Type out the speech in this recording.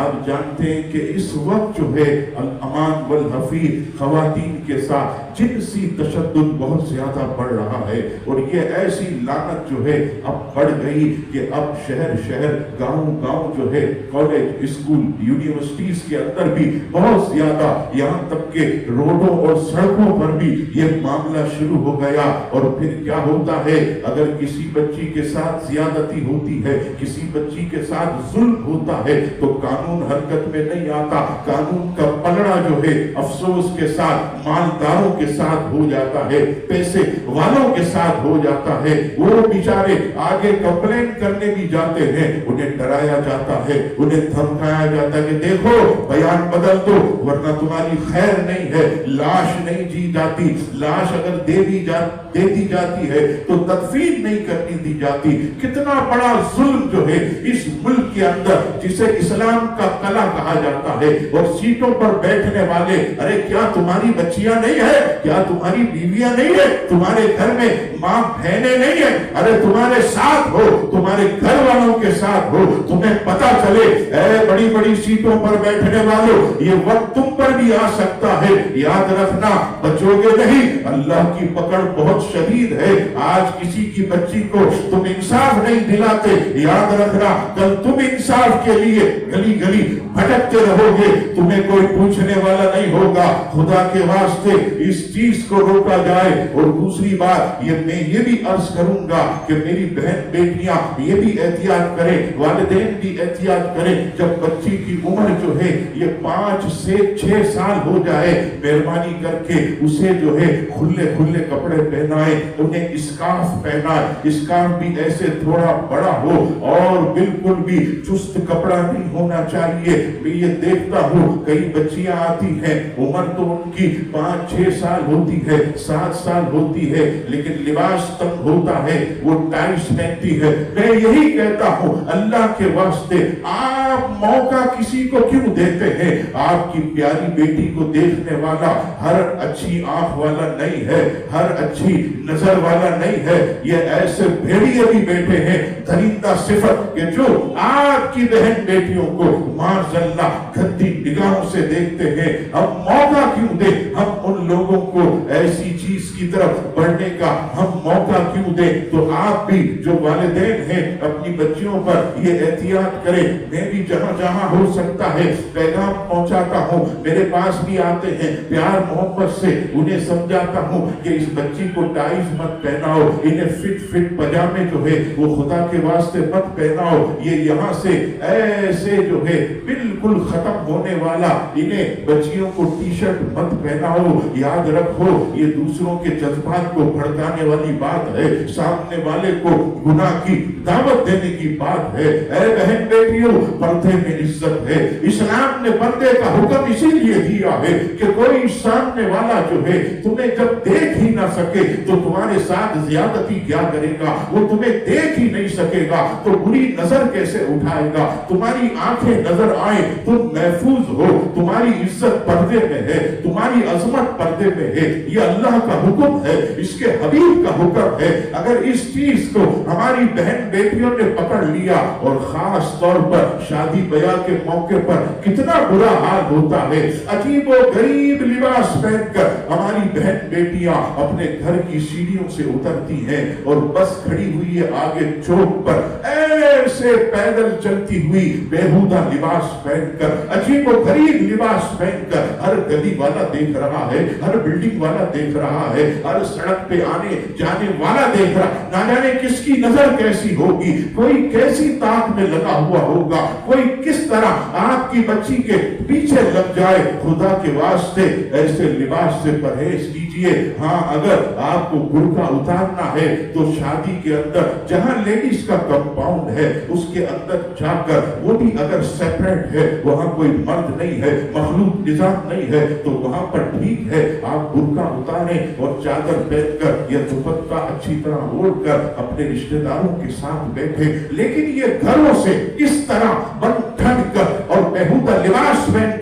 آپ جانتے ہیں کہ اس وقت جو ہے الامان والحفیظ خواتین کے ساتھ جنسی تشدد بہت زیادہ بڑھ رہا ہے، اور یہ ایسی لعنت جو ہے اب بڑھ گئی کہ اب شہر شہر گاؤں گاؤں جو ہے کالج اسکول یونیورسٹیز کے اندر بھی بہت زیادہ، یہاں تک کہ روڈوں اور سڑکوں پر بھی یہ معاملہ شروع ہو گیا۔ اور پھر کیا ہوتا ہے، اگر کسی بچی کے ساتھ زیادتی ہوتی ہے، کسی بچی کے ساتھ ظلم ہوتا ہے تو قانون حرکت میں نہیں آتا، قانون کا پلڑا جو ہے افسوس کے ساتھ مالداروں کے ساتھ ہو جاتا ہے، پیسے والوں کے ساتھ ہو جاتا ہے۔ وہ بیچارے آگے کمپلین کرنے بھی جاتے ہیں، انہیں ڈرایا جاتا ہے، انہیں دھمکایا جاتا ہے کہ دیکھو بیان بدل دو ورنہ تمہاری خیر نہیں ہے۔ لاش نہیں جی جاتی، لاش اگر دے دی جاتی ہے تو تدفین نہیں کرنی دی جاتی۔ کتنا بڑا ظلم جو ہے اس ملک کے اندر، جسے اسلام کا قلعہ کہا جاتا ہے، اور سیٹوں پر بیٹھنے والے، ارے کیا تمہاری بچیاں نہیں ہے؟ کیا تمہاری بیویاں نہیں ہے؟ تمہارے گھر میں ماں بہنیں نہیں ہیں؟ ارے تمہارے ساتھ ہو، تمہارے گھر والوں کے ساتھ ہو، تمہیں پتا چلے اے بڑی بڑی سیٹوں پر بیٹھنے والوں، یہ وقت تم پر بھی آ سکتا ہے، یاد رکھنا بچو گے نہیں، اللہ کی پکڑ بہت شدید ہے۔ آج کسی کی بچی کو تم انصاف نہیں دلاتے، یاد رکھنا کل تم انصاف کے لیے گلی گلی بھٹکتے رہو گے، تمہیں کوئی پوچھنے والا نہیں ہوگا۔ خدا کے واسطے اس چیز کو روکا جائے۔ اور دوسری بات میں یہ بھی عرض کروں گا کہ میری بہن بیٹیاں یہ بھی احتیاط کریں، والدین بھی احتیاط کریں، جب بچی کی عمر جو ہے یہ 5 سے 6 سال ہو جائے، مہربانی کر کے اسے جو ہے کھلے کھلے کپڑے پہنائیں، انہیں اسکارف پہنائیں، اسکارف بھی ایسے تھوڑا بڑا ہو اور بالکل بھی چست کپڑا نہیں ہونا چاہیے۔ میں یہ دیکھتا ہوں کئی بچیاں آتی ہیں، عمر تو ان کی 5-6 سال ہوتی ہے، 7 سال ہوتی ہے، لیکن لباس تنگ ہوتا ہے، وہ ٹائٹس پہنتی ہے۔ میں یہی کہتا ہوں اللہ کے واسطے آپ موقع کسی کو کیوں دیتے ہیں؟ آپ کی پیاری بیٹی کو دیکھنے والا ہر اچھی آنکھ والا نہیں ہے، ہر اچھی نظر والا نہیں ہے۔ یہ ایسے بھیڑیے بھی بیٹھے ہیں درندہ صفت کہ جو آپ کی بہن بیٹیوں کو معاذاللہ گندی نگاہوں سے دیکھتے ہیں۔ ہم موقع کیوں دیں؟ ہم ان لوگوں کو ایسی چیز کی طرف بڑھنے کا ہم موقع کیوں دیں؟ تو آپ بھی جو والدین ہیں اپنی بچیوں پر یہ احتیاط کریں۔ میں بھی جہاں جہاں ہو سکتا ہے پیغام پہنچاتا ہوں، میرے پاس بھی آتے ہیں، پیار محبت سے انہیں سمجھاتا ہوں کہ اس بچی کو ٹائز مت پہناؤ، انہیں فٹ پجامے جو ہے وہ خدا کے واسطے مت پہناؤ، یہ یہاں سے ایسے جو ہے بالکل ختم ہونے والا، انہیں بچیوں کو ٹی شرٹ مت پہناؤ۔ یاد رکھو یہ دوسروں کے جذبات کو بھڑکانے والی بات ہے، سامنے والے کو گناہ کی دعوت دینے کی بات ہے۔ اے بہن بیٹیوں، پردے میں عزت ہے۔ اسلام نے پردے کا حکم اسی لیے دیا ہے کہ کوئی سامنے والا جو ہے تمہیں جب دیکھ ہی نہ سکے تو تمہارے ساتھ زیادتی کیا کرے گا؟ وہ تمہیں دیکھ ہی نہیں سکے گا تو بری نظر کیسے اٹھائے گا؟ تمہاری آنکھیں نظر آئیں تم محفوظ ہو، تمہاری عزت پردے میں ہے، تمہاری عظمت پردے میں ہے۔ یہ اللہ کا حکم ہے، اس کے حبیب کا حکم ہے۔ اگر اس چیز کو ہماری بہن بیٹیوں نے پکڑ لیا، اور خاص طور پر شادی بیاہ کے موقع پر کتنا برا حال ہوتا ہے، عجیب و غریب لباس پہن کر ہماری بہن بیٹیاں اپنے گھر کی سیڑھیوں سے اترتی ہیں اور بس کھڑی ہوئی ہے آگے چوک پر، ایسے پیدل چلتی ہوئی بیہودہ لباس پہن کر، عجیب و غریب لباس پہن کر، ہر گلی والا دیکھ رہا ہے، ہر بلڈنگ والا دیکھ رہا ہے، ہر سڑک پہ آنے جانے والا دیکھ رہا، نہ جانے کس کی نظر کیسی ہوگی، کوئی کیسی طاق میں لگا ہوا ہوگا، کوئی کس طرح آپ کی بچی کے پیچھے لگ جائے۔ خدا کے واسطے ایسے لباس سے پرہیز کیجئے۔ ہاں اگر آپ کو برقع اتارنا ہے تو شادی کے اندر جہاں لیڈیز کا کمپاؤنڈ ہے اس کے اندر جا کر، وہ بھی اگر سیپریٹ ہے، وہاں کوئی مرد نہیں ہے، مخلوط نظام نہیں ہے، تو وہاں پر ٹھیک ہے آپ برقع اتاریں اور چادر پہن کر یا دوپٹہ اچھی طرح اوڑھ کر اپنے رشتہ داروں کے ساتھ بیٹھے، لیکن یہ گھروں سے اس طرح بن ٹھن کر اور بیہودہ لباس پہن